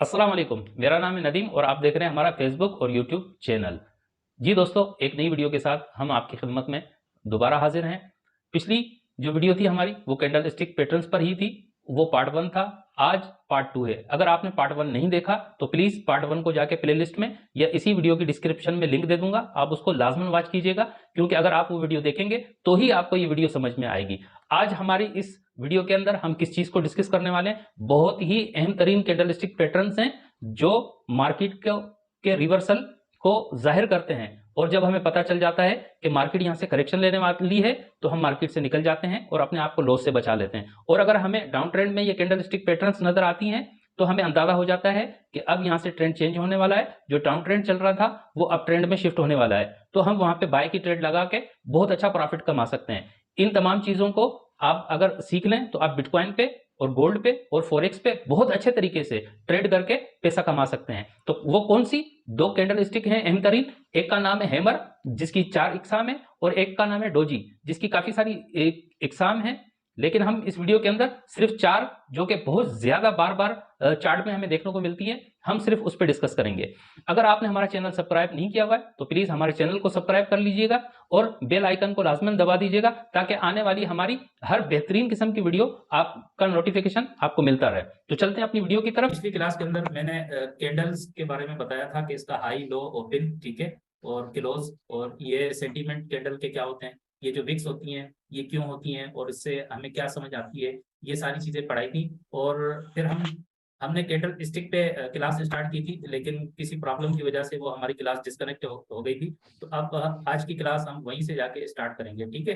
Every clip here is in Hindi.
अस्सलाम वालेकुम। मेरा नाम है नदीम और आप देख रहे हैं हमारा फेसबुक और यूट्यूब चैनल। जी दोस्तों, एक नई वीडियो के साथ हम आपकी खिदमत में दोबारा हाजिर हैं। पिछली जो वीडियो थी हमारी वो कैंडल स्टिक पैटर्न्स पर ही थी, वो पार्ट 1 था। आज पार्ट 2 है। अगर आपने पार्ट 1 नहीं देखा तो प्लीज़ पार्ट 1 को जाके प्लेलिस्ट में या इसी वीडियो की डिस्क्रिप्शन में लिंक दे दूंगा, आप उसको लाजमन वॉच कीजिएगा, क्योंकि अगर आप वो वीडियो देखेंगे तो ही आपको ये वीडियो समझ में आएगी। आज हमारी इस वीडियो के अंदर हम किस चीज़ को डिस्कस करने वाले हैं, बहुत ही अहम तरीन कैंडल स्टिक पैटर्न्स हैं जो मार्केट के रिवर्सल को जाहिर करते हैं। और जब हमें पता चल जाता है कि मार्केट यहां से करेक्शन लेने वाली है तो हम मार्केट से निकल जाते हैं और अपने आप को लॉस से बचा लेते हैं। और अगर हमें डाउन ट्रेंड में ये कैंडल स्टिक पैटर्न्स नजर आती हैं तो हमें अंदाजा हो जाता है कि अब यहां से ट्रेंड चेंज होने वाला है। जो डाउन ट्रेंड चल रहा था वो अब ट्रेंड में शिफ्ट होने वाला है, तो हम वहां पे बाय की ट्रेड लगा के बहुत अच्छा प्रॉफिट कमा सकते हैं। इन तमाम चीजों को आप अगर सीख लें तो आप बिटकॉइन पे और गोल्ड पे और फॉरेक्स पे बहुत अच्छे तरीके से ट्रेड करके पैसा कमा सकते हैं। तो वो कौन सी दो कैंडल स्टिक हैं अहम तरीन? एक का नाम है हैमर जिसकी 4 इकसाम है और एक का नाम है डोजी जिसकी काफी सारी इकसाम है, लेकिन हम इस वीडियो के अंदर सिर्फ 4 जो कि बहुत ज्यादा बार बार चार्ट में हमें देखने को मिलती है, हम सिर्फ उस पर डिस्कस करेंगे। अगर आपने हमारा चैनल सब्सक्राइब नहीं किया हुआ है तो प्लीज हमारे चैनल को सब्सक्राइब कर लीजिएगा और बेल आइकन को लाजमन दबा दीजिएगा ताकि आने वाली हमारी हर बेहतरीन किस्म की वीडियो आपका नोटिफिकेशन आपको मिलता रहे। तो चलते हैं अपनी वीडियो की तरफ। पिछली क्लास के अंदर मैंने कैंडल्स के बारे में बताया था कि इसका हाई लो ओपन, ठीक है, और क्लोज, और ये सेंटीमेंट कैंडल के क्या होते हैं, ये जो विक्स होती हैं ये क्यों होती हैं और इससे हमें क्या समझ आती है, ये सारी चीजें पढ़ाई थी। और फिर हमने कैंडल स्टिक पे क्लास स्टार्ट की थी, लेकिन किसी प्रॉब्लम की वजह से वो हमारी क्लास डिस्कनेक्ट हो गई थी। तो अब आज की क्लास हम वहीं से जाके स्टार्ट करेंगे, ठीक है।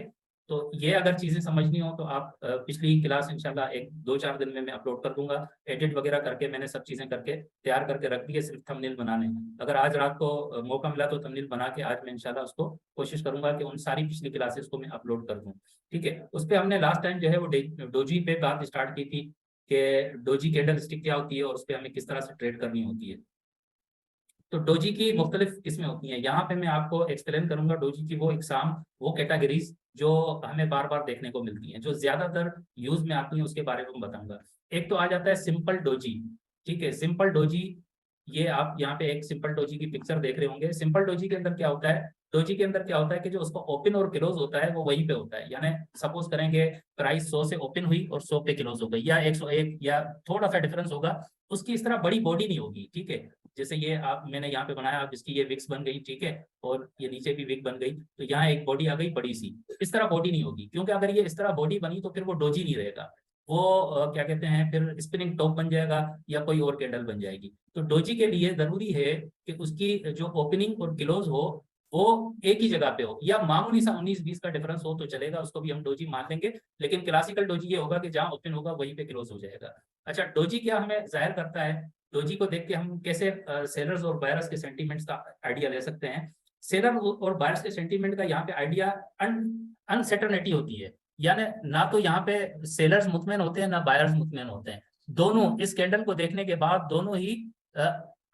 तो ये अगर चीजें समझनी हो तो आप पिछली क्लास इंशाल्लाह 1-2-4 दिन में मैं अपलोड कर दूंगा। एडिट वगैरह करके मैंने सब चीजें करके तैयार करके रख दी है, सिर्फ थंबनेल बनाने हैं। अगर आज रात को मौका मिला तो थंबनेल बना के आज मैं इंशाल्लाह उसको कोशिश करूंगा कि उन सारी पिछली क्लासेस को मैं अपलोड कर दूं, ठीक है। उस पर हमने लास्ट टाइम जो है वो डोजी पे बात स्टार्ट की थी कि डोजी कैंडल स्टिक क्या होती है और उस पर हमें किस तरह से ट्रेड करनी होती है। तो डोजी की मुख्तलिफ किस्में होती हैं, यहाँ पे मैं आपको एक्सप्लेन करूंगा डोजी की वो इकसाम, वो कैटेगरीज जो हमें बार बार देखने को मिलती हैं, जो ज्यादातर यूज में आती हैं, उसके बारे में बताऊंगा। एक तो आ जाता है सिंपल डोजी, ठीक है। सिंपल डोजी, ये आप यहाँ पे एक सिंपल डोजी की पिक्चर देख रहे होंगे। सिंपल डोजी के अंदर क्या होता है, डोजी के अंदर क्या होता है कि जो उसका ओपन और क्लोज होता है वो वहीं पे होता है। यानी सपोज करेंगे प्राइस 100 से ओपन हुई और 100 पे क्लोज हो गई, या 101, या थोड़ा सा डिफरेंस होगा, उसकी इस तरह बड़ी बॉडी नहीं होगी, ठीक है। जैसे ये आप मैंने यहाँ पे बनाया, आप इसकी ये विक्स बन गई, ठीक है, और ये नीचे भी विक बन गई, तो यहाँ एक बॉडी आ गई बड़ी सी। इस तरह बॉडी नहीं होगी, क्योंकि अगर ये इस तरह बॉडी बनी तो फिर वो डोजी नहीं रहेगा, वो क्या कहते हैं, फिर स्पिनिंग टॉप बन जाएगा या कोई और कैंडल बन जाएगी। तो डोजी के लिए जरूरी है कि उसकी जो ओपनिंग और क्लोज हो वो एक ही जगह पे हो, या मामूली सा 19-20 का डिफरेंस हो तो चलेगा, उसको भी हम डोजी मान लेंगे। लेकिन क्लासिकल डोजी ये होगा कि जहां ओपन होगा वहीं पे क्लोज हो जाएगा। अच्छा, डोजी क्या हमें जाहिर करता है, डोजी को देख के हम कैसे सेलर्स और बायर्स के सेंटीमेंट्स का आइडिया ले सकते हैं। सेलर और बायर्स के सेंटीमेंट का यहाँ पे आइडिया अनसर्टेनिटी होती है, यानी ना तो यहाँ पे सेलर्स मुतमैन होते हैं ना बायर्स मुतमैन होते हैं। दोनों इस कैंडल को देखने के बाद दोनों ही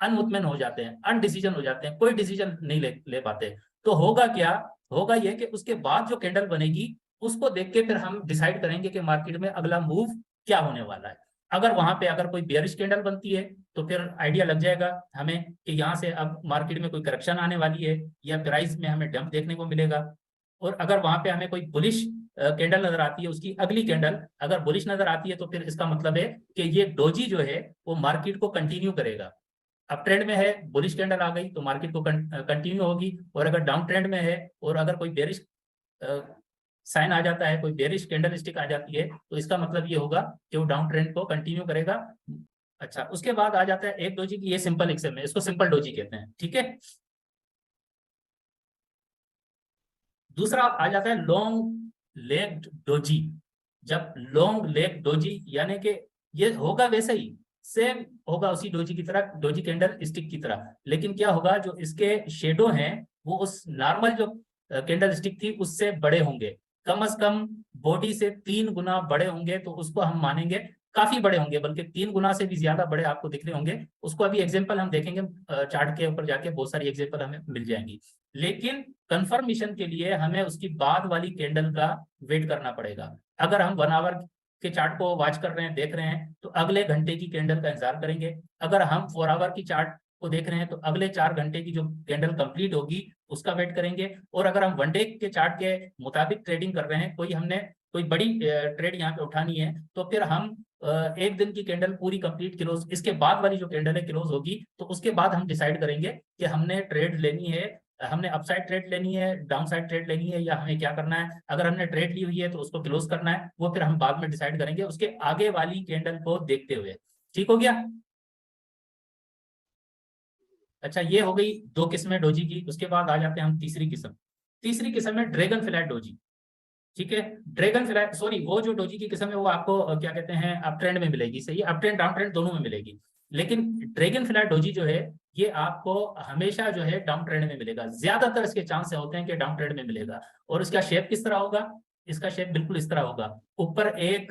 अनमुतमैन हो जाते हैं, अनडिसीजन हो जाते हैं, कोई डिसीजन नहीं ले पाते। तो होगा क्या, होगा ये कि उसके बाद जो कैंडल बनेगी उसको देख के फिर हम डिसाइड करेंगे कि मार्केट में अगला मूव क्या होने वाला है। अगर वहां पे अगर कोई बेयरिश कैंडल बनती है तो फिर आइडिया लग जाएगा हमें कि यहाँ से अब मार्केट में कोई करेक्शन आने वाली है या प्राइस में हमें डंप देखने को मिलेगा। और अगर वहां पे हमें कोई बुलिश कैंडल नजर आती है, उसकी अगली कैंडल अगर बुलिश नजर आती है तो फिर इसका मतलब है कि ये डोजी जो है वो मार्केट को कंटिन्यू करेगा। अब ट्रेंड में है, बुलिश कैंडल आ गई तो मार्केट को कंटिन्यू होगी, और अगर डाउन ट्रेंड में है और अगर कोई बेरिश साइन आ जाता है, कोई बेरिश कैंडल स्टिक आ जाती है, तो इसका मतलब ये होगा कि वो डाउन ट्रेंड को कंटिन्यू करेगा। अच्छा, उसके बाद आ जाता है एक डोजी की, ये सिंपल एक्सेल में, इसको सिंपल डोजी कहते हैं, ठीक है। दूसरा आ जाता है लॉन्ग लेग्ड डोजी। जब लॉन्ग लेग डोजी, यानी कि ये होगा वैसे ही, सेम होगा उसी डोजी की तरह, डोजी कैंडल स्टिक की तरह, लेकिन क्या होगा, जो इसके शेडो हैं वो उस नॉर्मल जो कैंडल स्टिक थी उससे बड़े होंगे, कम से कम बॉडी से 3 गुना बड़े होंगे, तो उसको हम मानेंगे काफी बड़े होंगे, बल्कि 3 गुना से भी ज्यादा बड़े आपको दिख रहे होंगे। उसको अभी एग्जांपल हम देखेंगे, चार्ट के ऊपर जाके बहुत सारी एग्जांपल हमें मिल जाएंगी। लेकिन कंफर्मेशन के लिए हमें उसकी बाद वाली कैंडल का वेट करना पड़ेगा। अगर हम 1 आवर के चार्ट को वॉच कर रहे हैं, देख रहे हैं, तो अगले घंटे की कैंडल का इंतजार करेंगे। अगर हम 4 आवर की चार्ट को देख रहे हैं तो अगले 4 घंटे की जो कैंडल कंप्लीट होगी उसका वेट करेंगे। और अगर हम 1 डे के चार्ट के मुताबिक ट्रेडिंग कर रहे हैं, कोई बड़ी ट्रेड यहाँ पे उठानी है, तो फिर हम 1 दिन की कैंडल पूरी कंप्लीट क्लोज, इसके बाद वाली जो कैंडल है क्लोज होगी, तो उसके बाद हम डिसाइड करेंगे कि हमने ट्रेड लेनी है, हमने अपसाइड ट्रेड लेनी है, डाउन साइड ट्रेड लेनी है, या हमें क्या करना है। अगर हमने ट्रेड ली हुई है तो उसको क्लोज करना है, वो फिर हम बाद में डिसाइड करेंगे उसके आगे वाली कैंडल को देखते हुए। ठीक हो गया। अच्छा, ये हो गई 2 किस्में डोजी की। उसके बाद आ जाते हैं हम तीसरी किस्म। तीसरी किस्म है ड्रैगन फ्लैट डोजी। ठीक है, ड्रैगन फ्लैट, सॉरी, वो जो डोजी की किस्म है वो आपको क्या कहते हैं, अप ट्रेंड में मिलेगी, सही है, अप ट्रेंड डाउन ट्रेंड दोनों में मिलेगी। लेकिन ड्रैगन फ्लैट डोजी जो है ये आपको हमेशा जो है डाउन ट्रेंड में मिलेगा, ज्यादातर इसके चांस होते हैं कि डाउन ट्रेंड में मिलेगा। और इसका शेप किस तरह होगा, इसका शेप बिल्कुल इस तरह होगा। ऊपर एक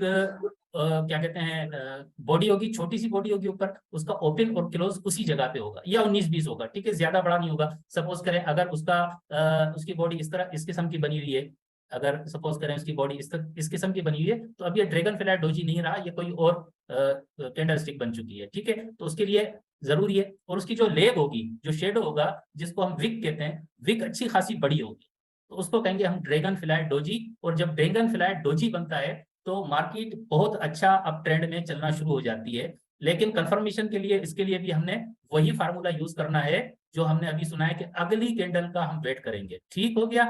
क्या कहते हैं बॉडी होगी, छोटी सी बॉडी होगी ऊपर, उसका ओपन और क्लोज उसी जगह पे होगा, या 19-20 होगा, ठीक है, ज्यादा बड़ा नहीं होगा। सपोज करें अगर उसकी बॉडी इस तरह इस किस्म की बनी हुई है, अगर सपोज करें उसकी बॉडी इस किस्म की बनी हुई है, तो अब ये ड्रैगन फ्लैट डोजी नहीं रहा, ये कोई और कैंडल स्टिक बन चुकी है। ठीक है, तो उसके लिए जरूरी है। और उसकी जो लेग होगी, जो शेडो होगा, जिसको हम विक कहते हैं, विक अच्छी खासी बड़ी होगी, तो उसको कहेंगे हम ड्रैगन फ्लैट डोजी। और जब ड्रैगन फ्लैट डोजी बनता है तो मार्केट बहुत अच्छा अप ट्रेंड में चलना शुरू हो जाती है। लेकिन कंफर्मेशन के लिए, इसके लिए भी हमने वही फार्मूला यूज करना है जो हमने अभी सुना है कि अगली कैंडल का हम वेट करेंगे। ठीक हो गया।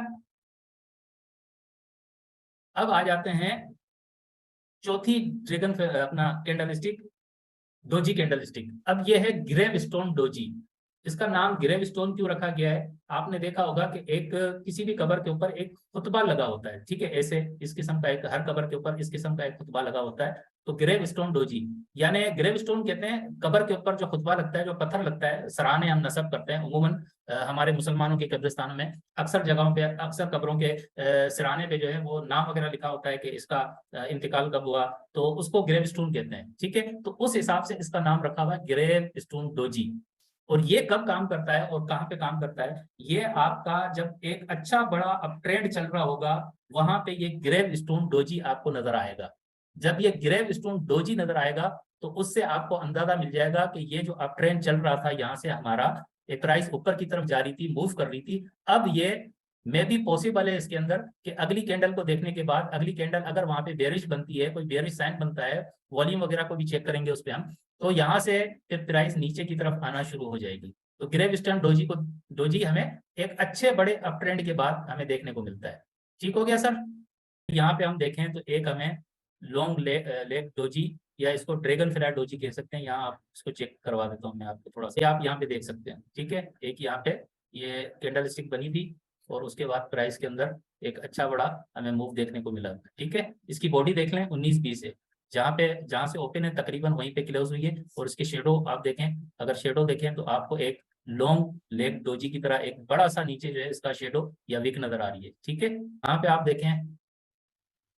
अब आ जाते हैं चौथी ड्रैगन अपना candle stick, doji candle stick. अब ये है ग्रेव स्टोन डोजी। इसका नाम ग्रेव स्टोन क्यों रखा गया है, आपने देखा होगा कि एक किसी भी कवर के ऊपर एक खुतबा लगा होता है, ठीक है, ऐसे इस किस्म का एक, हर कवर के ऊपर इस किस्म का एक खुतबा लगा होता है। तो ग्रेव स्टोन डोजी, यानी ग्रेव स्टोन कहते हैं कबर के ऊपर जो खुतबा लगता है, जो पत्थर लगता है, सराहने हम नस्ब करते हैं उमूमन हमारे मुसलमानों के कब्रिस्तानों में, अक्सर जगहों पे, अक्सर कब्रों के सिराने पे जो है वो नाम वगैरह लिखा होता है कि इसका इंतकाल कब हुआ, तो उसको ग्रेव स्टोन कहते हैं। ठीक है, तो उस हिसाब से इसका नाम रखा हुआ है ग्रेव स्टोन डोजी। और ये कब काम करता है और कहाँ पे काम करता है, ये आपका जब एक अच्छा बड़ा अप ट्रेंड चल रहा होगा, वहां पे ये ग्रेव स्टोन डोजी आपको नजर आएगा। जब ये ग्रेव स्टोन डोजी नजर आएगा तो उससे आपको अंदाजा मिल जाएगा कि ये जो अप ट्रेंड चल रहा था, यहाँ से हमारा एक प्राइस ऊपर की तरफ जा रही थी, मूव कर रही थी, अब ये मे भी पॉसिबल है इसके अंदर कि अगली कैंडल को देखने के बाद, अगली कैंडल अगर वहां पे बेरिश बनती है, कोई बेरिश साइन बनता है, वॉल्यूम वगैरह को भी चेक करेंगे उस पर हम, तो यहाँ से फिर प्राइस नीचे की तरफ आना शुरू हो जाएगी। तो ग्रेव स्टोन डोजी हमें एक अच्छे बड़े अप ट्रेंड के बाद हमें देखने को मिलता है। ठीक हो गया सर। यहाँ पे हम देखें तो एक हमें लॉन्ग लेग डोजी, या इसको ड्रैगन फ्लैट डोजी कह सकते हैं। यहाँ आप इसको चेक करवा देता हूँ मैं आपको थोड़ा सा, आप यहाँ पे देख सकते हैं। ठीक है, एक यहाँ पे ये कैंडल स्टिक बनी थी और उसके बाद प्राइस के अंदर एक अच्छा बड़ा हमें मूव देखने को मिला। ठीक है, इसकी बॉडी देख लें 19-20 है, जहाँ से ओपन है तकरीबन वहीं पे क्लोज हुई है। और इसके शेडो आप देखें, अगर शेडो देखें तो आपको एक लॉन्ग लेग डोजी की तरह एक बड़ा सा नीचे जो है इसका शेडो या विक नजर आ रही है। ठीक है, यहाँ पे आप देखें,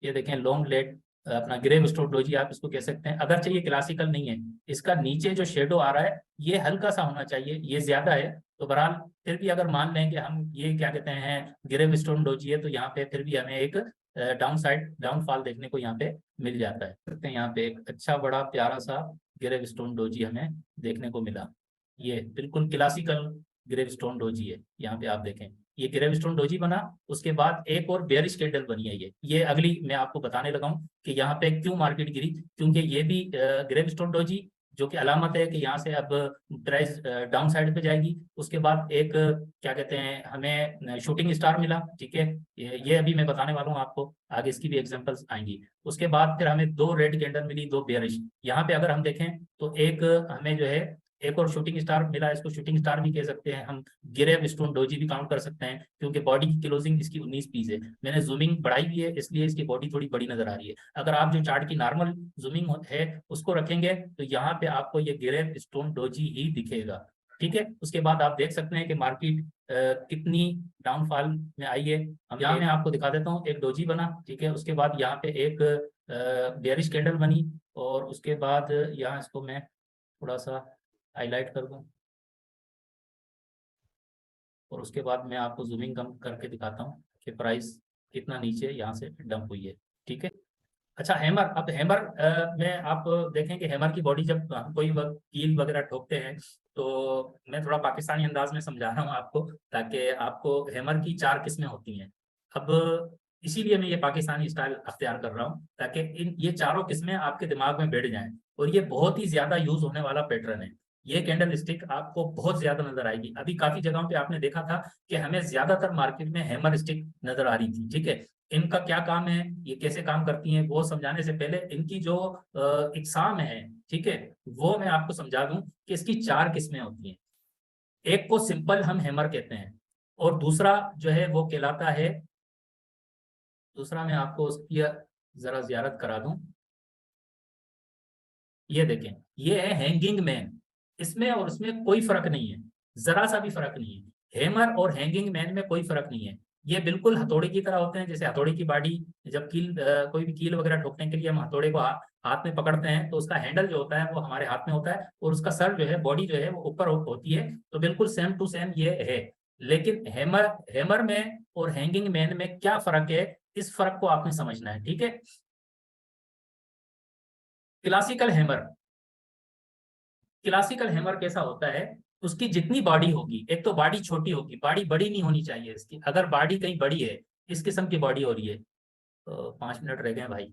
ये देखें लॉन्ग लेग अपना ग्रेव स्टोन डोजी आप इसको कह सकते हैं। अगर चाहिए क्लासिकल नहीं है, इसका नीचे जो शेडो आ रहा है ये हल्का सा होना चाहिए, ये ज्यादा है। तो बहरहाल फिर भी अगर मान लें कि हम ये क्या कहते हैं ग्रेव स्टोन डोजी है, तो यहाँ पे फिर भी हमें एक डाउन साइड डाउनफॉल देखने को यहाँ पे मिल जाता है। सकते हैं यहाँ पे एक अच्छा बड़ा प्यारा सा ग्रेव स्टोन डोजी हमें देखने को मिला। ये बिल्कुल क्लासिकल ग्रेव स्टोन डोजी है। यहाँ पे आप देखें ये ग्रेव स्टोन डोजी बना, उसके बाद एक और बेरिश कैंडल बनी है। ये अगली मैं आपको बताने लगा हूँ कि यहाँ पे क्यों मार्केट गिरी, क्योंकि ये भी ग्रेव स्टोन डोजी जो कि अलामत है कि यहाँ से अब प्राइस डाउन साइड पे जाएगी। उसके बाद एक क्या कहते हैं हमें शूटिंग स्टार मिला। ठीक है, ये अभी मैं बताने वाला हूँ आपको, आगे इसकी भी एग्जांपल्स आएंगी। उसके बाद फिर हमें 2 रेड कैंडल मिली, 2 बेरिश। यहाँ पे अगर हम देखें तो एक हमें जो है एक और शूटिंग स्टार मिला, इसको शूटिंग स्टार भी कह सकते हैं हम, गिरेव स्टोन डोजी भी काउंट कर सकते हैं, क्योंकि बॉडी की क्लोजिंग इसकी 19 पीस है। मैंने जूमिंग बढ़ाई हुई है इसलिए इसकी बॉडी थोड़ी बड़ी नजर आ रही है। अगर आप जो चार्ट की नॉर्मल जूमिंग है उसको रखेंगे तो यहाँ पे आपको ये गिरेव स्टोन डोजी ही दिखेगा। ठीक है, उसके बाद आप देख सकते हैं कि मार्केट कितनी डाउनफॉल में आई है। हम यहाँ मैं आपको दिखा देता हूँ, एक डोजी बना, ठीक है, उसके बाद यहाँ पे एक बेरिश कैंडल बनी, और उसके बाद यहाँ इसको मैं थोड़ा सा हाईलाइट कर दूं, और उसके बाद मैं आपको जूमिंग कम करके दिखाता हूँ कि प्राइस कितना नीचे यहाँ से डंप हुई है। ठीक है, अच्छा हैमर, अब हैमर में आप देखें कि हैमर की बॉडी जब हम कोई कील वगैरह ठोकते हैं, तो मैं थोड़ा पाकिस्तानी अंदाज में समझा रहा हूँ आपको, ताकि आपको हैमर की 4 किस्में होती हैं। अब इसीलिए मैं ये पाकिस्तानी स्टाइल अख्तियार कर रहा हूँ, ताकि इन ये चारों किस्में आपके दिमाग में बैठ जाएं। और ये बहुत ही ज्यादा यूज होने वाला पैटर्न है। ये कैंडल स्टिक आपको बहुत ज्यादा नजर आएगी। अभी काफी जगहों पे आपने देखा था कि हमें ज्यादातर मार्केट में हैमर स्टिक नजर आ रही थी, ठीक है। इनका क्या काम है, ये कैसे काम करती हैं, वो समझाने से पहले इनकी जो इकसाम है, ठीक है, वो मैं आपको समझा दूं कि इसकी 4 किस्में होती हैं। एक को सिंपल हम हैमर कहते हैं, और दूसरा जो है वो कहलाता है, दूसरा मैं आपको उसकी जरा जियारत करा दूं। ये देखें, ये है हैंगिंग मैन। इसमें और उसमें कोई फर्क नहीं है, जरा सा भी फर्क नहीं है। हैमर और हैंगिंग मैन में कोई फर्क नहीं है। ये बिल्कुल हथौड़े की तरह होते हैं। जैसे हथौड़े की बाडी, जब कोई भी कील वगैरह ठोकने के लिए हम हथौड़े को हाथ में पकड़ते हैं, तो उसका हैंडल जो होता है वो हमारे हाथ में होता है, और उसका सर जो है, बॉडी जो है वो ऊपर होती है। तो बिल्कुल सेम टू सेम ये है। लेकिन हैमर हैमर में और हैंगिंग मैन में क्या फर्क है, इस फर्क को आपने समझना है, ठीक है। क्लासिकल हैमर, क्लासिकल हैमर कैसा होता है, उसकी जितनी बॉडी होगी, एक तो बॉडी छोटी होगी, बॉडी बड़ी नहीं होनी चाहिए इसकी। अगर बॉडी कहीं बड़ी है, इस किस्म की बॉडी हो रही है, तो 5 मिनट रह गए भाई।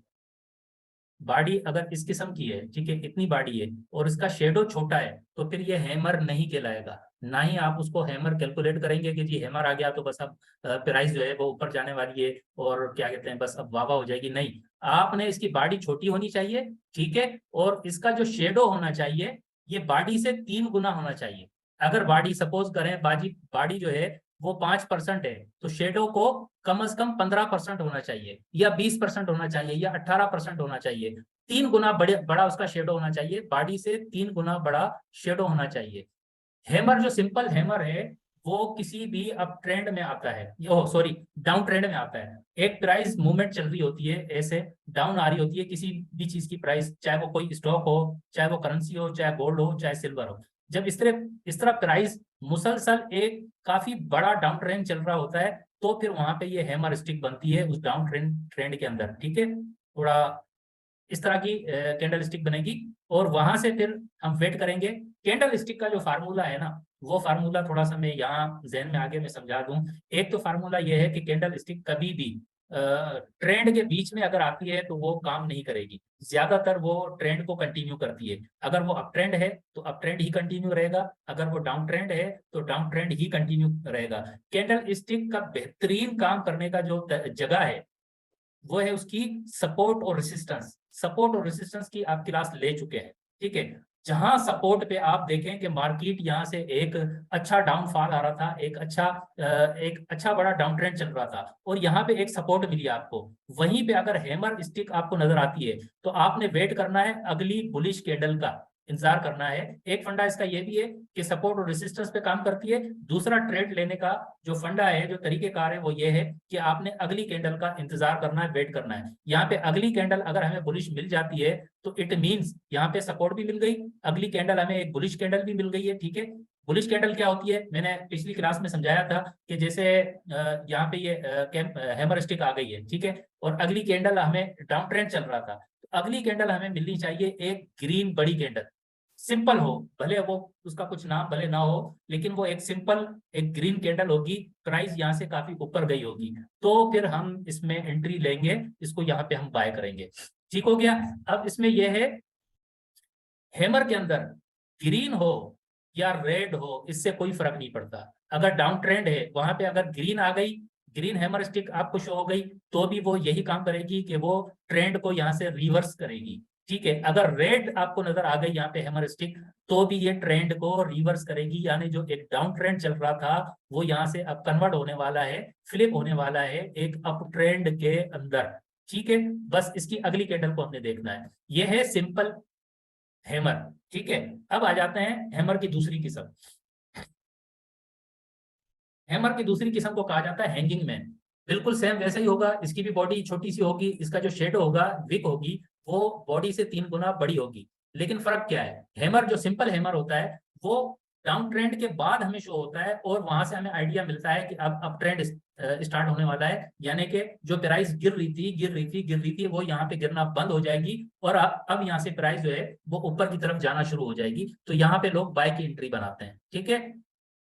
बॉडी अगर इस किस्म की है, ठीक है, इतनी बॉडी है, और इसका शेडो छोटा है, तो फिर ये हैमर नहीं कहलाएगा। ना ही आप उसको हैमर कैलकुलेट करेंगे कि जी हैमर आ गया तो बस अब प्राइस जो है वो ऊपर जाने वाली है, और क्या कहते हैं, बस अब वाह वाह हो जाएगी। नहीं, आपने इसकी बॉडी छोटी होनी चाहिए, ठीक है, और इसका जो शेडो होना चाहिए, ये बॉडी से 3 गुना होना चाहिए। अगर बॉडी सपोज करें, बॉडी जो है वो 5% है, तो शेडो को कम से कम 15% होना चाहिए, या 20% होना चाहिए, या 18% होना चाहिए। 3 गुना बड़ा उसका शेडो होना चाहिए, बॉडी से 3 गुना बड़ा शेडो होना चाहिए। हैमर, जो सिंपल हैमर है, वो किसी भी अप ट्रेंड में आता है, ओह सॉरी, डाउन ट्रेंड में आता है। एक प्राइस मूवमेंट चल रही होती है, ऐसे डाउन आ रही होती है किसी भी चीज की प्राइस, चाहे वो कोई स्टॉक हो, चाहे वो करेंसी हो, चाहे गोल्ड हो, चाहे सिल्वर हो। जब इस तरह प्राइस मुसलसल एक काफी बड़ा डाउन ट्रेंड चल रहा होता है, तो फिर वहां पे ये हैमर स्टिक बनती है उस डाउन ट्रेंड के अंदर, ठीक है। थोड़ा इस तरह की कैंडल स्टिक बनेगी, और वहां से फिर हम वेट करेंगे। कैंडल स्टिक का जो फार्मूला है ना, वो फार्मूला थोड़ा सा मैं यहाँ जहन में आगे मैं समझा दूं। एक तो फार्मूला ये है कि कैंडल स्टिक कभी भी ट्रेंड के बीच में अगर आती है तो वो काम नहीं करेगी, ज्यादातर वो ट्रेंड को कंटिन्यू करती है। अगर वो अप ट्रेंड है तो अप ट्रेंड ही कंटिन्यू रहेगा, अगर वो डाउन ट्रेंड है तो डाउन ट्रेंड ही कंटिन्यू रहेगा। कैंडल स्टिक का बेहतरीन काम करने का जो जगह है, वो है उसकी सपोर्ट और रेसिस्टेंस। सपोर्ट और रेसिस्टेंस की आप क्लास ले चुके हैं, ठीक है। जहां सपोर्ट पे आप देखें कि मार्केट यहां से एक अच्छा डाउनफॉल आ रहा था, एक अच्छा बड़ा डाउन ट्रेंड चल रहा था, और यहाँ पे एक सपोर्ट मिली आपको, वहीं पे अगर हैमर स्टिक आपको नजर आती है, तो आपने वेट करना है अगली बुलिश कैंडल का, इंतजार करना है। एक फंडा इसका ये भी है कि सपोर्ट और रेसिस्टेंस पे काम करती है। दूसरा ट्रेड लेने का जो फंडा है, जो तरीकेकार है, वो ये है कि आपने अगली कैंडल का इंतजार करना है, वेट करना है। यहाँ पे अगली कैंडल अगर हमें बुलिश मिल जाती है, तो इट मींस यहाँ पे सपोर्ट भी मिल गई, अगली कैंडल हमें एक बुलिश कैंडल भी मिल गई है, ठीक है। बुलिश कैंडल क्या होती है, मैंने पिछली क्लास में समझाया था कि जैसे यहाँ पे ये हैमर स्टिक आ गई है, ठीक है, और अगली कैंडल हमें डाउन ट्रेंड चल रहा था, तो अगली कैंडल हमें मिलनी चाहिए एक ग्रीन बड़ी कैंडल, सिंपल हो, भले वो उसका कुछ नाम भले ना हो, लेकिन वो एक सिंपल एक ग्रीन कैंडल होगी, प्राइस यहाँ से काफी ऊपर गई होगी, तो फिर हम इसमें एंट्री लेंगे, इसको यहाँ पे हम बाय करेंगे। ठीक हो गया। अब इसमें यह है, हैमर के अंदर ग्रीन हो या रेड हो, इससे कोई फर्क नहीं पड़ता। अगर डाउन ट्रेंड है, वहां पे अगर ग्रीन आ गई, ग्रीन हैमर स्टिक आपको शो हो गई, तो भी वो यही काम करेगी कि वो ट्रेंड को यहाँ से रिवर्स करेगी, ठीक है। अगर रेड आपको नजर आ गई यहाँ पे हैमर स्टिक, तो भी ये ट्रेंड को रिवर्स करेगी, यानी जो एक डाउन ट्रेंड चल रहा था, वो यहाँ से अब कन्वर्ट होने वाला है, फ्लिप होने वाला है एक अप ट्रेंड के अंदर, ठीक है। बस इसकी अगली कैंडल को हमने देखना है। ये है सिंपल हैमर, ठीक है। अब आ जाते हैं हैमर की दूसरी किस्म। हैमर की दूसरी किस्म को कहा जाता है हैंगिंग मैन। बिल्कुल सेम वैसा ही होगा, इसकी भी बॉडी छोटी सी होगी, इसका जो शेडो होगा, विक होगी, वो बॉडी से 3 गुना बड़ी होगी। लेकिन फर्क क्या है, हैमर जो सिंपल हैमर होता है, वो डाउन ट्रेंड के बाद हमें शो होता है और वहां से हमें आइडिया मिलता है कि अब ट्रेंड स्टार्ट होने वाला है, यानी कि जो प्राइस गिर रही थी वो यहाँ पे गिरना बंद हो जाएगी और अब यहाँ से प्राइस जो है वो ऊपर की तरफ जाना शुरू हो जाएगी। तो यहाँ पे लोग बाय की एंट्री बनाते हैं, ठीक है।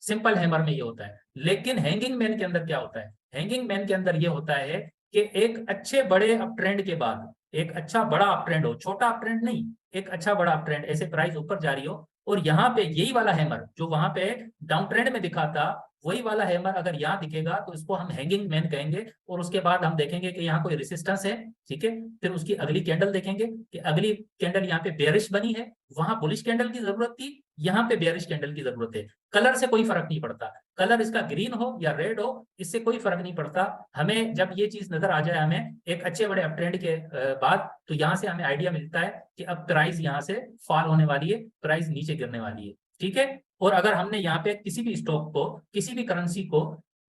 सिंपल हैमर में ये होता है। लेकिन हैंगिंग मैन के अंदर क्या होता है? हैंगिंग मैन के अंदर ये होता है कि एक अच्छे बड़े अप ट्रेंड के बाद, एक अच्छा बड़ा अप ट्रेंड हो, छोटा अप ट्रेंड नहीं, एक अच्छा बड़ा अप ट्रेंड, ऐसे प्राइस ऊपर जा रही हो और यहाँ पे यही वाला हैमर जो वहां पे डाउन ट्रेंड में दिखा था, वही वाला हैमर अगर यहाँ दिखेगा तो इसको हम हैंगिंग मैन कहेंगे। और उसके बाद हम देखेंगे कि यहाँ कोई रेसिस्टेंस है, ठीक है। फिर उसकी अगली कैंडल देखेंगे कि अगली कैंडल यहाँ पे बेयरिश बनी है, वहां बुलिश कैंडल की जरूरत थी, यहाँ पे बेयरिश कैंडल की जरूरत है। कलर से कोई फर्क नहीं पड़ता, कलर इसका ग्रीन हो या रेड हो, इससे कोई फर्क नहीं पड़ता। हमें जब ये चीज नजर आ जाए हमें एक अच्छे बड़े अप ट्रेंड के बाद, तो यहाँ से हमें आइडिया मिलता है कि अब प्राइस यहाँ से फॉल होने वाली है, प्राइस नीचे गिरने वाली है, ठीक है। और अगर हमने यहाँ पे किसी भी स्टॉक को, किसी भी करेंसी को,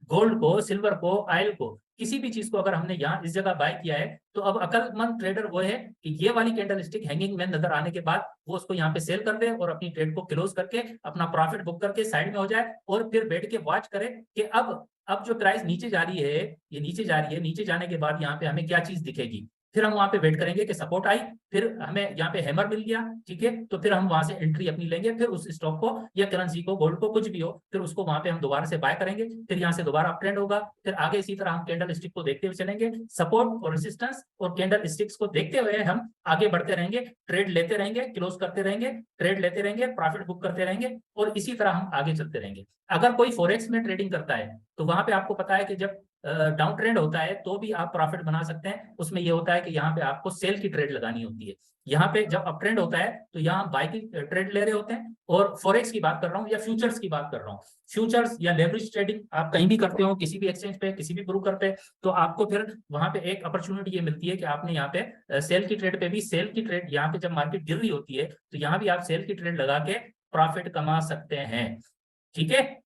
गोल्ड को, सिल्वर को, ऑयल को, किसी भी चीज को अगर हमने यहाँ इस जगह बाय किया है, तो अब अकलमंद ट्रेडर वो है कि ये वाली कैंडल स्टिक हैंगिंग मैन नजर आने के बाद वो उसको यहाँ पे सेल कर दे और अपनी ट्रेड को क्लोज करके अपना प्रॉफिट बुक करके साइड में हो जाए और फिर बैठ के वॉच करे कि अब जो प्राइस नीचे जा रही है, ये नीचे जा रही है, नीचे जाने के बाद यहाँ पे हमें क्या चीज दिखेगी। फिर हम वहां पे वेट करेंगे कि सपोर्ट आई, फिर हमें यहाँ पे हैमर मिल गया, ठीक है, तो फिर हम वहां से एंट्री अपनी लेंगे, फिर उस स्टॉक को या करेंसी को, गोल्ड को, कुछ भी हो, फिर उसको वहां पे हम दोबारा से बाय करेंगे। फिर यहाँ से दोबारा अप ट्रेंड होगा, फिर आगे इसी तरह हम कैंडल स्टिक को देखते हुए चलेंगे, सपोर्ट और रेसिस्टेंस और कैंडल स्टिक्स को देखते हुए हम आगे बढ़ते रहेंगे, ट्रेड लेते रहेंगे, क्लोज करते रहेंगे, ट्रेड लेते रहेंगे, प्रॉफिट बुक करते रहेंगे और इसी तरह हम आगे चलते रहेंगे। अगर कोई फॉरेक्स में ट्रेडिंग करता है तो वहां पे आपको पता है कि जब डाउन ट्रेंड होता है तो भी आप प्रॉफिट बना सकते हैं। उसमें यह होता है कि यहाँ पे आपको सेल की ट्रेड लगानी होती है। यहाँ पे जब अप ट्रेंड होता है तो यहाँ बाय की ट्रेड ले रहे होते हैं। और फॉरेक्स की बात कर रहा हूँ या फ्यूचर्स की बात कर रहा हूँ, फ्यूचर्स या लेवरेज ट्रेडिंग आप कहीं भी करते हो, किसी भी एक्सचेंज पे, किसी भी ब्रोकर पे, तो आपको फिर वहां पे एक अपॉर्चुनिटी ये मिलती है कि आपने यहाँ पे सेल की ट्रेड पे भी, सेल की ट्रेड यहाँ पे जब मार्केट गिर रही होती है तो यहाँ भी आप सेल की ट्रेड लगा के प्रॉफिट कमा सकते हैं, ठीक है।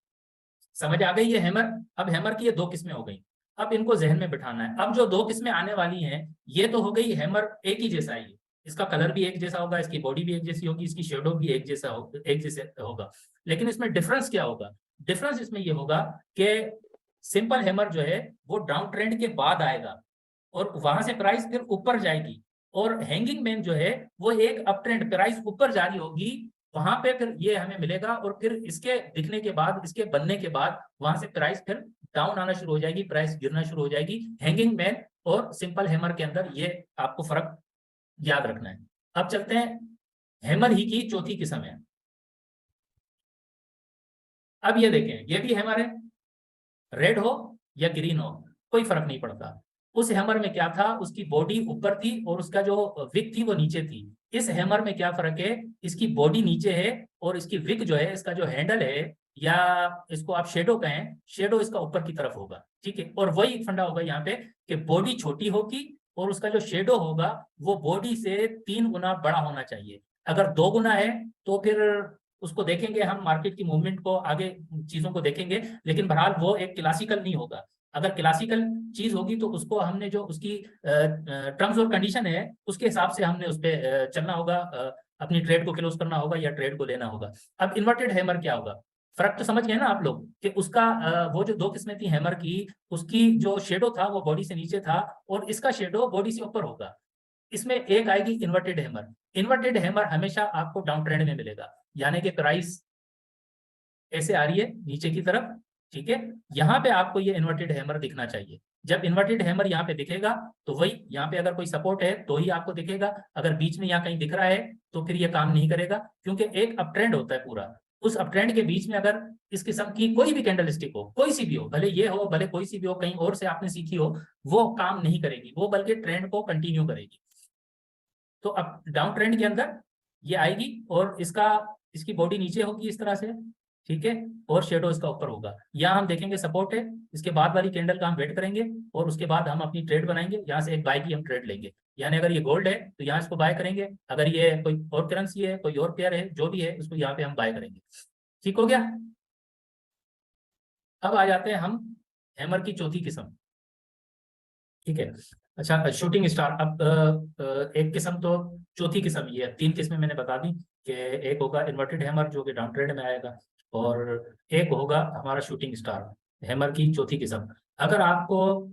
समझ आ गई ये हैमर? अब हैमर की ये दो किस्में हो गई, अब इनको जहन में बिठाना है। अब जो दो किस्में आने वाली हैं, ये तो हो गई हैमर एक ही जैसा ही, इसका कलर भी एक जैसा होगा, इसकी बॉडी भी एक जैसी होगी, इसकी शेडो भी एक जैसा होगा। लेकिन इसमें डिफरेंस क्या होगा? डिफरेंस इसमें ये होगा कि सिंपल हैमर जो है वो डाउन ट्रेंड के बाद आएगा और वहां से प्राइस फिर ऊपर जाएगी, और हैंगिंग मैन जो है वो एक अप ट्रेंड, प्राइस ऊपर जारी होगी, वहां पे फिर ये हमें मिलेगा और फिर इसके दिखने के बाद, इसके बनने के बाद वहां से प्राइस फिर डाउन आना शुरू हो जाएगी, प्राइस गिरना शुरू हो जाएगी। हैंगिंग मैन और सिंपल हैमर के अंदर ये आपको फर्क याद रखना है। अब चलते हैं हैमर ही की चौथी किस्म है। अब ये देखें, ये भी हैमर है, रेड हो या ग्रीन हो कोई फर्क नहीं पड़ता। उस हैमर में क्या था, उसकी बॉडी ऊपर थी और उसका जो विक थी वो नीचे थी। इस हैमर में क्या फर्क है, इसकी बॉडी नीचे है और इसकी विक जो है, इसका जो हैंडल है, या इसको आप शेडो कहें, शेडो इसका ऊपर की तरफ होगा, ठीक है। और वही फंडा होगा यहाँ पे कि बॉडी छोटी होगी और उसका जो शेडो होगा वो बॉडी से 3 गुना बड़ा होना चाहिए। अगर 2 गुना है तो फिर उसको देखेंगे हम, मार्केट की मूवमेंट को, आगे चीजों को देखेंगे, लेकिन बहरहाल वो एक क्लासिकल नहीं होगा। अगर क्लासिकल चीज होगी तो उसको हमने जो उसकी टर्म्स और कंडीशन है उसके हिसाब से हमने उस पर चलना होगा, अपनी ट्रेड को क्लोज करना होगा या ट्रेड को लेना होगा। अब इन्वर्टेड हैमर क्या होगा? फर्क तो समझ गए ना आप लोग कि उसका वो जो दो किस्में थी हैमर की, उसकी जो शेडो था वो बॉडी से नीचे था और इसका शेडो बॉडी से ऊपर होगा। इसमें एक आएगी इन्वर्टेड हैमर। इन्वर्टेड हैमर हमेशा आपको डाउन ट्रेंड में मिलेगा, यानी कि प्राइस ऐसे आ रही है नीचे की तरफ, ठीक है। यहाँ पे आपको ये इन्वर्टेड हैमर दिखना चाहिए। जब इन्वर्टेड हैमर यहाँ पे दिखेगा तो वही यहाँ पे अगर कोई सपोर्ट है तो ही आपको दिखेगा, अगर बीच में यहाँ कहीं दिख रहा है तो फिर ये काम नहीं करेगा, क्योंकि एक अप ट्रेंड होता है पूरा। उस अप ट्रेंड के बीच में अगर इस किस्म की कोई भी कैंडल स्टिक हो, कोई सी भी हो, भले ये हो, भले कोई सी भी हो, कहीं और से आपने सीखी हो, वो काम नहीं करेगी, वो बल्कि ट्रेंड को कंटिन्यू करेगी। तो अब डाउन ट्रेंड के अंदर ये आएगी और इसकी बॉडी नीचे होगी इस तरह से, ठीक है, और शेडो इसका ऊपर होगा। यहाँ हम देखेंगे सपोर्ट है, इसके बाद वाली कैंडल का हम वेट करेंगे और उसके बाद हम अपनी ट्रेड बनाएंगे। यहाँ से एक बाय की हम ट्रेड लेंगे, यानी अगर ये गोल्ड है तो यहाँ इसको बाय करेंगे, अगर ये कोई और करेंसी है, कोई और पेयर है, जो भी है, उसको यहाँ पे हम बाय करेंगे। ठीक हो गया? अब आ जाते हैं हम हैमर की चौथी किस्म, ठीक है। अच्छा, शूटिंग स्टार। अब एक किस्म तो, चौथी किस्म ये है, 3 किस्में मैंने बता दी कि एक होगा इन्वर्टेड हैमर जो कि डाउन ट्रेंड में आएगा, और एक होगा हमारा शूटिंग स्टार, हैमर की चौथी किस्म। अगर आपको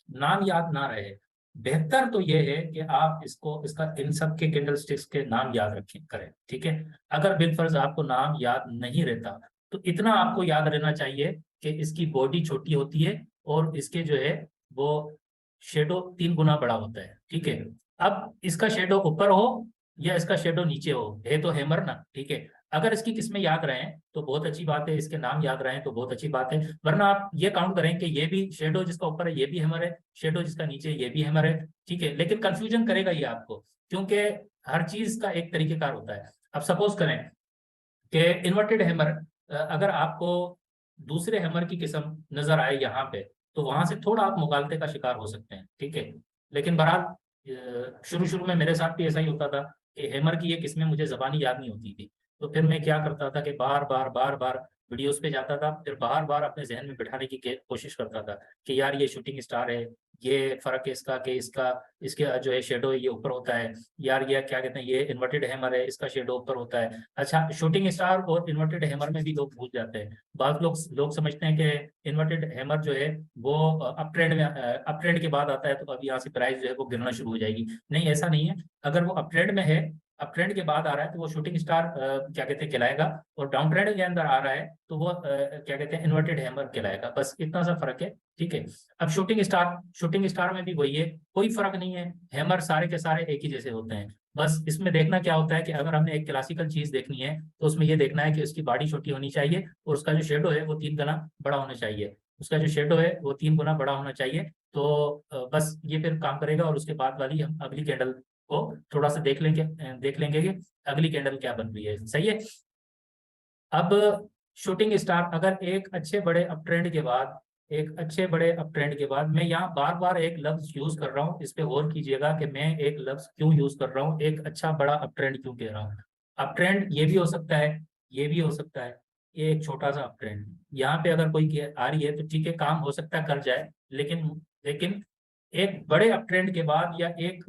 नाम याद ना रहे, बेहतर तो ये है कि आप इसका इन सब के कैंडल स्टिक्स के नाम याद रखें करें, ठीक है। अगर बिलफर्ज आपको नाम याद नहीं रहता तो इतना आपको याद रहना चाहिए कि इसकी बॉडी छोटी होती है और इसके जो है वो शेडो 3 गुना बड़ा होता है, ठीक है। अब इसका शेडो ऊपर हो या इसका शेडो नीचे हो, है तो हैमर ना, ठीक है। अगर इसकी किस्में याद रहें तो बहुत अच्छी बात है, इसके नाम याद रहें तो बहुत अच्छी बात है, वरना आप ये काउंट करें कि ये भी शेडो जिसका ऊपर है ये भी हैमर है, शेडो जिसका नीचे ये भी हैमर है, ठीक है। लेकिन कंफ्यूजन करेगा ये आपको, क्योंकि हर चीज का एक तरीकेकार होता है। अब सपोज करें कि इन्वर्टेड हैमर, अगर आपको दूसरे हैमर की किस्म नजर आए यहाँ पे, तो वहां से थोड़ा आप मुगालते का शिकार हो सकते हैं, ठीक है। लेकिन बहरहाल शुरू शुरू में मेरे साथ भी ऐसा ही होता था कि हैमर की ये किस्में मुझे जबानी याद नहीं होती थी, तो फिर मैं क्या करता था कि बार बार वीडियोस पे जाता था, फिर बार बार अपने जहन में बिठाने की कोशिश करता था कि यार ये शूटिंग स्टार है, ये फर्क है इसका कि इसका इसके जो है शेडो ये ऊपर होता है, यार ये क्या कहते हैं ये इन्वर्टेड हैमर है इसका शेडो ऊपर होता है। अच्छा, शूटिंग स्टार और इन्वर्टेड हैमर में भी लोग भूल जाते हैं। बाद लोग समझते हैं कि इन्वर्टेड हैमर जो है वो अप ट्रेंड में अप ट्रेंड के बाद आता है, तो अब यहाँ से प्राइस जो है वो गिरना शुरू हो जाएगी। नहीं, ऐसा नहीं है। अगर वो अप ट्रेंड में है, अप ट्रेंड के बाद आ रहा है, तो वो शूटिंग स्टार क्या कहते हैं कहलाएगा, और डाउन ट्रेंड के अंदर आ रहा है तो वो क्या कहते हैं इन्वर्टेड हैमर कहलाएगा। बस इतना सा फर्क है, ठीक है। अब शूटिंग स्टार में भी वही है, कोई फर्क नहीं है, हैमर सारे के सारे एक ही जैसे होते हैं। बस इसमें देखना क्या होता है कि अगर हमने एक क्लासिकल चीज देखनी है तो उसमें ये देखना है कि उसकी बॉडी छोटी होनी चाहिए और उसका जो शेडो है वो 3 गुना बड़ा होना चाहिए, उसका जो शेडो है वो 3 गुना बड़ा होना चाहिए। तो बस ये फिर काम करेगा, और उसके बाद वाली हम अगली कैंडल को थोड़ा सा देख लेंगे कि अगली कैंडल क्या बन रही है, सही है। अब शूटिंग स्टार, अगर एक अच्छे बड़े अप ट्रेंड के बाद, मैं यहाँ बार बार एक लफ्ज यूज कर रहा हूँ, इस पे गौर कीजिएगा कि मैं एक लफ्ज क्यों यूज कर रहा हूँ, एक अच्छा बड़ा अप ट्रेंड क्यों कह रहा हूँ। अप ट्रेंड ये भी हो सकता है, ये भी हो सकता है, ये एक छोटा सा अप ट्रेंड यहाँ पे अगर कोई आ रही है तो ठीक है, काम हो सकता है कर जाए, लेकिन लेकिन एक बड़े अप ट्रेंड के बाद या एक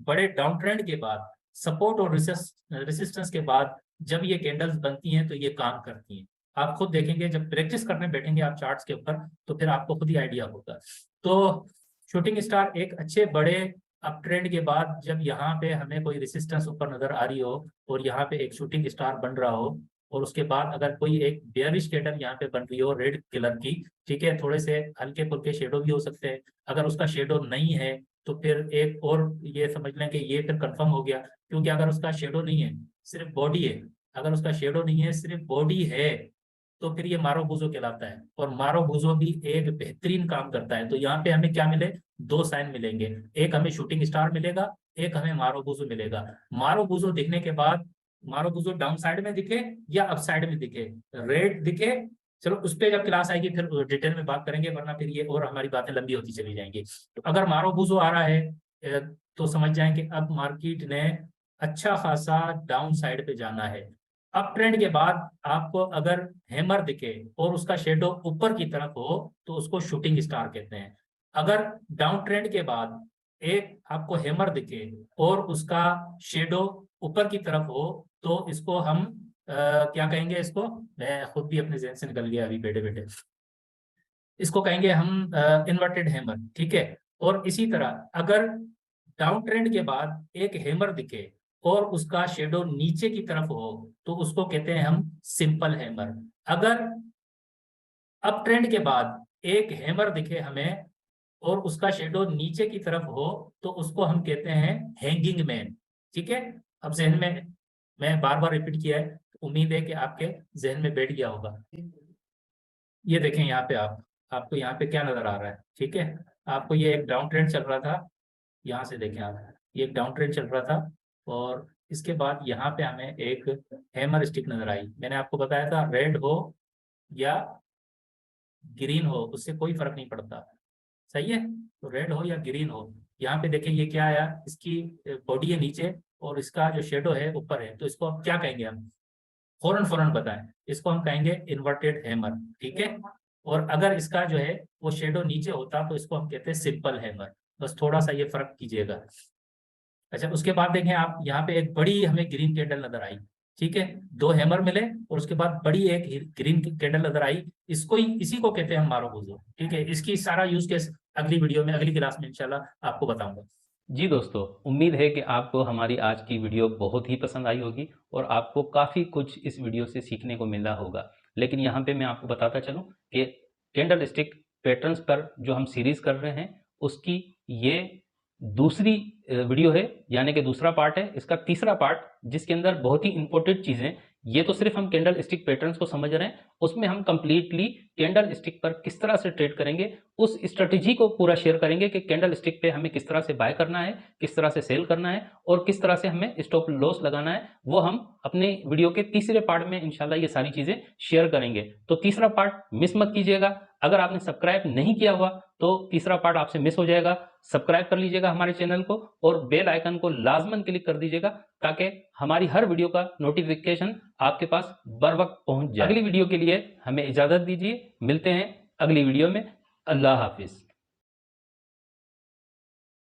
बड़े डाउन ट्रेंड के बाद, सपोर्ट और रेसिस्टेंस के बाद जब ये कैंडल्स बनती हैं तो ये काम करती हैं। आप खुद देखेंगे जब प्रैक्टिस करने बैठेंगे आप चार्ट्स के ऊपर, तो फिर आपको खुद ही आइडिया होगा। तो शूटिंग स्टार एक अच्छे बड़े अप ट्रेंड के बाद जब यहाँ पे हमें कोई रेसिस्टेंस ऊपर नजर आ रही हो और यहाँ पे एक शूटिंग स्टार बन रहा हो, और उसके बाद अगर कोई एक बेयरिश कैंडल यहाँ पे बन रही हो रेड कलर की, ठीक है, थोड़े से हल्के फुल्के शेडो भी हो सकते हैं। अगर उसका शेडो नहीं है तो फिर एक और ये समझ लें कि ये फिर कंफर्म हो गया, क्योंकि अगर उसका शेडो नहीं है सिर्फ बॉडी है, अगर उसका शेडो नहीं है सिर्फ बॉडी है, तो फिर ये मारो बूजो कहलाता है। और मारो बूजो भी एक बेहतरीन काम करता है। तो यहाँ पे हमें क्या मिले, 2 साइन मिलेंगे, एक हमें शूटिंग स्टार मिलेगा, एक हमें मारो बूजो मिलेगा। मारो बूजो दिखने के बाद, मारो बूजो डाउन साइड में दिखे या अप साइड में दिखे, रेड दिखे, चलो उस पर जब क्लास आएगी फिर डिटेल में बात करेंगे, वरना फिर ये और हमारी बातें लंबी होती चली जाएंगी। तो अगर मारो बूजो आ रहा है तो समझ जाएं कि अब मार्केट ने अच्छा खासा डाउन साइड पे जाना है। अप ट्रेंड के बाद आपको अगर हैमर दिखे और उसका शेडो ऊपर की तरफ हो तो उसको शूटिंग स्टार कहते हैं। अगर डाउन ट्रेंड के बाद एक आपको हैमर दिखे और उसका शेडो ऊपर की तरफ हो तो इसको हम क्या कहेंगे, इसको मैं खुद भी अपने जहन से निकल गया अभी बैठे बैठे, इसको कहेंगे हम इन्वर्टेड हैमर, ठीक है। और इसी तरह अगर डाउन ट्रेंड के बाद एक हैमर दिखे और उसका शेडो नीचे की तरफ हो तो उसको कहते हैं हम सिंपल हैमर। अगर अप ट्रेंड के बाद एक हैमर दिखे हमें और उसका शेडो नीचे की तरफ हो तो उसको हम कहते हैं हैंगिंग मैन, ठीक है। अब जहन में मैं बार बार रिपीट किया है, उम्मीद है कि आपके जहन में बैठ गया होगा। ये देखें यहाँ पे आपको यहाँ पे क्या नजर आ रहा है, ठीक है। आपको ये एक डाउन ट्रेंड चल रहा था, यहाँ से देखें आप, ये एक डाउन ट्रेंड चल रहा था और इसके बाद यहाँ पे हमें एक हैमर स्टिक नजर आई। मैंने आपको बताया था रेड हो या ग्रीन हो उससे कोई फर्क नहीं पड़ता, सही है। तो रेड हो या ग्रीन हो, यहाँ पे देखें ये क्या आया, इसकी बॉडी है नीचे और इसका जो शेडो है ऊपर है, तो इसको अब क्या कहेंगे हम, फौरन फौरन बताएं, इसको हम कहेंगे इन्वर्टेड हैमर, ठीक है। और अगर इसका जो है वो शेडो नीचे होता तो इसको हम कहते हैं सिंपल हैमर। बस थोड़ा सा ये फर्क कीजिएगा। अच्छा, उसके बाद देखें आप यहाँ पे एक बड़ी हमें ग्रीन कैंडल नजर आई, ठीक है, 2 हैमर मिले और उसके बाद बड़ी एक ग्रीन कैंडल नजर आई, इसको ही, इसी को कहते हैं हम मारुबुजो। ठीक है, इसकी सारा यूज केस अगली वीडियो में, अगली क्लास में इंशाल्लाह आपको बताऊंगा। जी दोस्तों, उम्मीद है कि आपको हमारी आज की वीडियो बहुत ही पसंद आई होगी और आपको काफ़ी कुछ इस वीडियो से सीखने को मिला होगा। लेकिन यहाँ पे मैं आपको बताता चलूँ कि कैंडल स्टिक पैटर्न्स पर जो हम सीरीज़ कर रहे हैं उसकी ये दूसरी वीडियो है, यानी कि दूसरा पार्ट है। इसका तीसरा पार्ट, जिसके अंदर बहुत ही इंपॉर्टेंट चीज़ें, ये तो सिर्फ हम कैंडल स्टिक पैटर्न्स को समझ रहे हैं, उसमें हम कंप्लीटली कैंडल स्टिक पर किस तरह से ट्रेड करेंगे उस स्ट्रेटेजी को पूरा शेयर करेंगे कि कैंडल स्टिक पे हमें किस तरह से बाय करना है, किस तरह से सेल करना है और किस तरह से हमें स्टॉप लॉस लगाना है। वो हम अपने वीडियो के तीसरे पार्ट में इंशाल्लाह ये सारी चीज़ें शेयर करेंगे। तो तीसरा पार्ट मिस मत कीजिएगा। अगर आपने सब्सक्राइब नहीं किया हुआ तो तीसरा पार्ट आपसे मिस हो जाएगा। सब्सक्राइब कर लीजिएगा हमारे चैनल को और बेल आइकन को लाजमन क्लिक कर दीजिएगा ताकि हमारी हर वीडियो का नोटिफिकेशन आपके पास बर वक्त पहुंच जाए। अगली वीडियो के लिए हमें इजाज़त दीजिए, मिलते हैं अगली वीडियो में। अल्लाह हाफिज़।